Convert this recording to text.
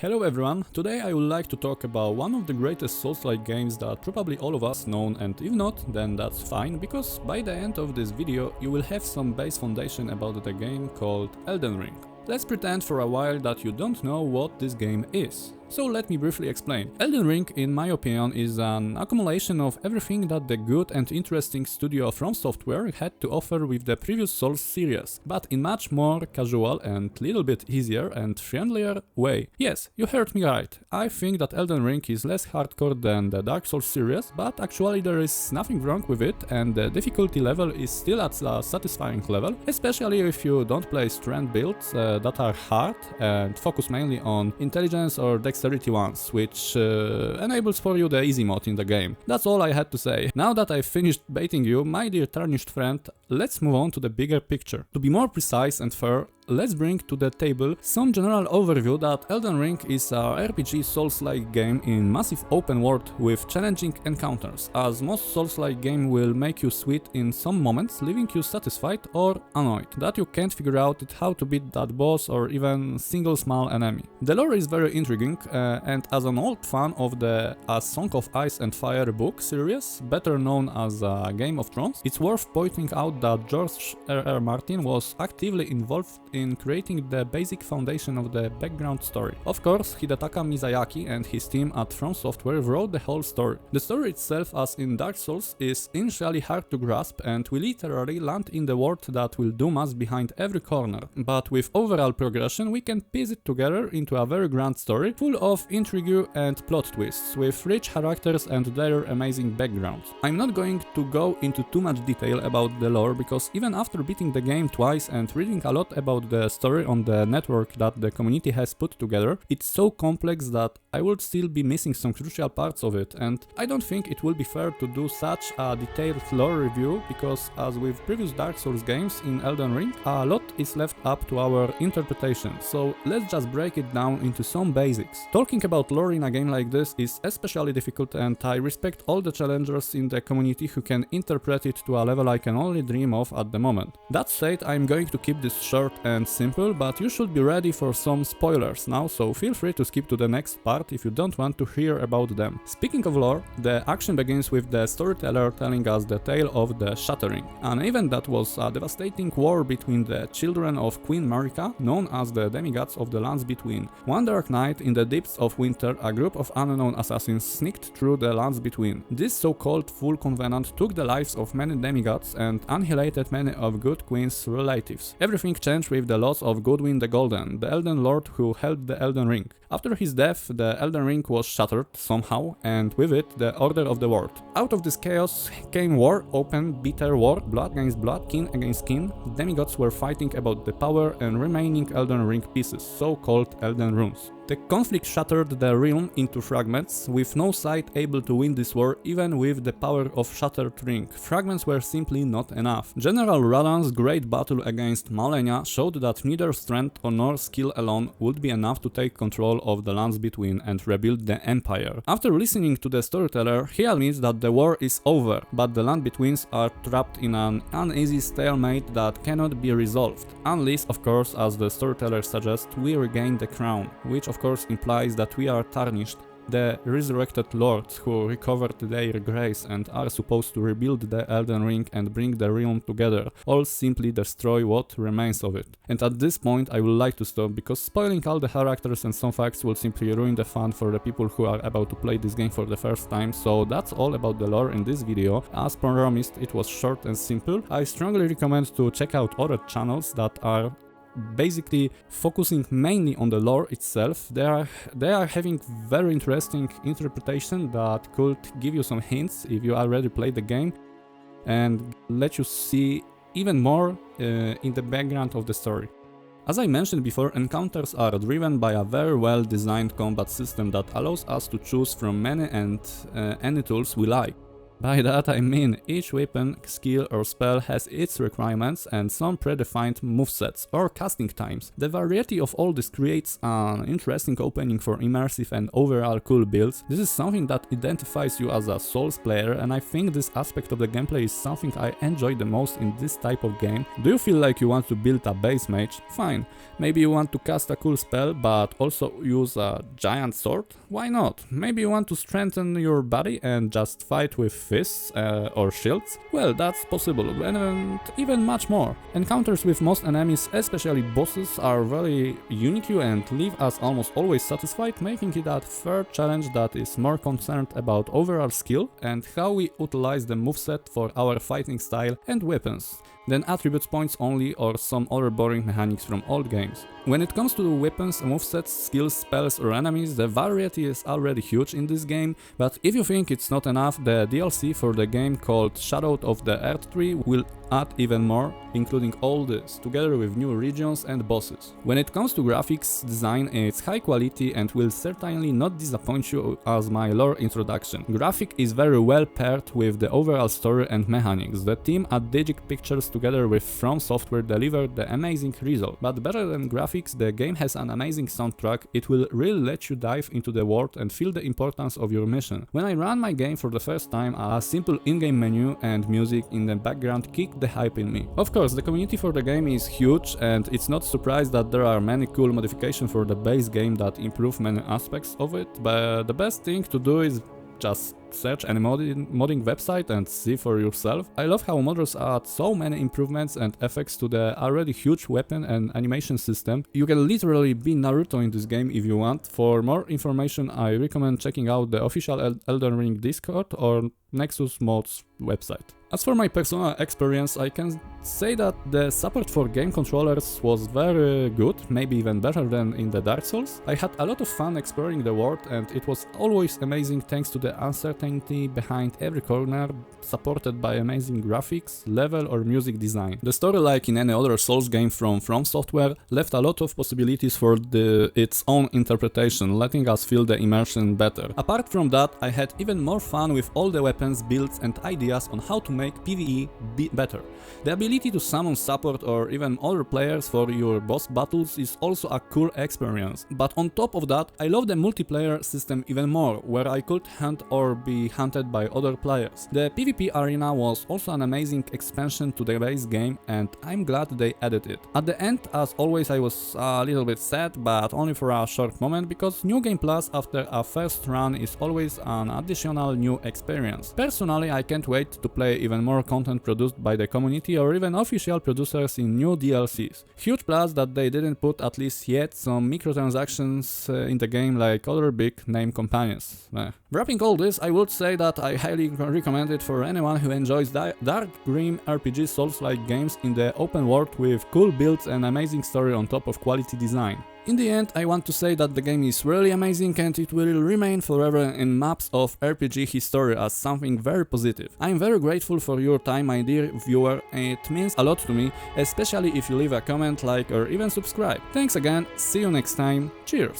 Hello everyone, today I would like to talk about one of the greatest Souls-like games that probably all of us know, and if not, then that's fine, because by the end of this video you will have some base foundation about the game called Elden Ring. Let's pretend for a while that you don't know what this game is. So let me briefly explain. Elden Ring, in my opinion, is an accumulation of everything that the good and interesting studio From Software had to offer with the previous Souls series, but in much more casual and little bit easier and friendlier way. Yes, you heard me right. I think that Elden Ring is less hardcore than the Dark Souls series, but actually there is nothing wrong with it, and the difficulty level is still at a satisfying level, especially if you don't play strength builds that are hard and focus mainly on intelligence or dexterity ones, which enables for you the easy mode in the game. That's all I had to say. Now that I've finished baiting you, my dear tarnished friend, let's move on to the bigger picture. To be more precise and fair, let's bring to the table some general overview that Elden Ring is a RPG Souls-like game in massive open world with challenging encounters, as most Souls-like game will make you sweat in some moments, leaving you satisfied or annoyed that you can't figure out how to beat that boss or even single small enemy. The lore is very intriguing, and as an old fan of the A Song of Ice and Fire book series, better known as Game of Thrones, it's worth pointing out that George R.R. Martin was actively involved in creating the basic foundation of the background story. Of course, Hidetaka Miyazaki and his team at From Software wrote the whole story. The story itself, as in Dark Souls, is initially hard to grasp, and we literally land in the world that will doom us behind every corner. But with overall progression, we can piece it together into a very grand story, full of intrigue and plot twists, with rich characters and their amazing backgrounds. I'm not going to go into too much detail about the lore, because even after beating the game twice and reading a lot about the story on the network that the community has put together, it's so complex that I would still be missing some crucial parts of it, and I don't think it will be fair to do such a detailed lore review, because as with previous Dark Souls games in Elden Ring, a lot is left up to our interpretation, so let's just break it down into some basics. Talking about lore in a game like this is especially difficult, and I respect all the challengers in the community who can interpret it to a level I can only dream of at the moment. That said, I'm going to keep this short and simple, but you should be ready for some spoilers now, so feel free to skip to the next part if you don't want to hear about them. Speaking of lore, the action begins with the storyteller telling us the tale of the Shattering, an event that was a devastating war between the children of Queen Marika, known as the demigods of the lands between. One dark night, in the depths of winter, a group of unknown assassins sneaked through the lands between. This so-called full covenant took the lives of many demigods and annihilated many of Good Queen's relatives. Everything changed with the loss of Godwyn the Golden, the Elden Lord who held the Elden Ring. After his death, the Elden Ring was shattered somehow, and with it, the order of the world. Out of this chaos came war, open, bitter war, blood against blood, kin against kin. Demigods were fighting about the power and remaining Elden Ring pieces, so-called Elden Runes. The conflict shattered the realm into fragments, with no side able to win this war even with the power of Shattered Ring. Fragments were simply not enough. General Radan's great battle against Malenia showed that neither strength nor skill alone would be enough to take control of the lands between and rebuild the empire. After listening to the storyteller, he admits that the war is over, but the land betweens are trapped in an uneasy stalemate that cannot be resolved. Unless, of course, as the storyteller suggests, we regain the crown, which of course implies that we are tarnished, the resurrected lords who recovered their grace and are supposed to rebuild the Elden Ring and bring the realm together, or simply destroy what remains of it. And at this point I would like to stop, because spoiling all the characters and some facts will simply ruin the fun for the people who are about to play this game for the first time, so that's all about the lore in this video. As promised, it was short and simple. I strongly recommend to check out other channels that are basically focusing mainly on the lore itself. They are having very interesting interpretation that could give you some hints if you already played the game and let you see even more in the background of the story. As I mentioned before, encounters are driven by a very well designed combat system that allows us to choose from many and any tools we like. By that I mean each weapon, skill or spell has its requirements and some predefined movesets or casting times. The variety of all this creates an interesting opening for immersive and overall cool builds. This is something that identifies you as a Souls player, and I think this aspect of the gameplay is something I enjoy the most in this type of game. Do you feel like you want to build a base mage? Fine. Maybe you want to cast a cool spell but also use a giant sword? Why not? Maybe you want to strengthen your body and just fight with fists or shields? Well, that's possible, and even much more. Encounters with most enemies, especially bosses, are very unique and leave us almost always satisfied, making it a fair challenge that is more concerned about overall skill and how we utilize the moveset for our fighting style and weapons than attributes points only or some other boring mechanics from old games. When it comes to weapons, movesets, skills, spells or enemies, the variety is already huge in this game, but if you think it's not enough, the DLC for the game called Shadow of the Erdtree will add even more, including all this, together with new regions and bosses. When it comes to graphics design, it's high quality and will certainly not disappoint you as my lore introduction. Graphic is very well paired with the overall story and mechanics. The team at Digic Pictures together with From Software delivered the amazing result. But better than graphics, the game has an amazing soundtrack. It will really let you dive into the world and feel the importance of your mission. When I ran my game for the first time, a simple in-game menu and music in the background kicked the hype in me. Of course, the community for the game is huge and it's not surprised that there are many cool modifications for the base game that improve many aspects of it, but the best thing to do is just search any modding website and see for yourself. I love how modders add so many improvements and effects to the already huge weapon and animation system. You can literally be Naruto in this game if you want. For more information, I recommend checking out the official Elden Ring Discord or Nexus Mods website. As for my personal experience, I can say that the support for game controllers was very good, maybe even better than in the Dark Souls. I had a lot of fun exploring the world and it was always amazing thanks to the uncertainty behind every corner, supported by amazing graphics, level or music design. The story, like in any other Souls game from Software, left a lot of possibilities for its own interpretation, letting us feel the immersion better. Apart from that, I had even more fun with all the weapons, builds and ideas on how to make PvE better. The ability to summon support or even other players for your boss battles is also a cool experience. But on top of that, I love the multiplayer system even more, where I could hunt or be hunted by other players. The PvP arena was also an amazing expansion to the base game and I'm glad they added it. At the end, as always, I was a little bit sad, but only for a short moment, because New Game Plus after a first run is always an additional new experience. Personally, I can't wait to play even more content produced by the community or even official producers in new DLCs. Huge plus that they didn't put, at least yet, some microtransactions in the game like other big name companions. Wrapping all this, I would say that I highly recommend it for anyone who enjoys dark, grim RPG Souls-like games in the open world with cool builds and amazing story on top of quality design. In the end, I want to say that the game is really amazing and it will remain forever in maps of RPG history as something very positive. I am very grateful for your time, my dear viewer, and it means a lot to me, especially if you leave a comment, like or even subscribe. Thanks again, see you next time, cheers!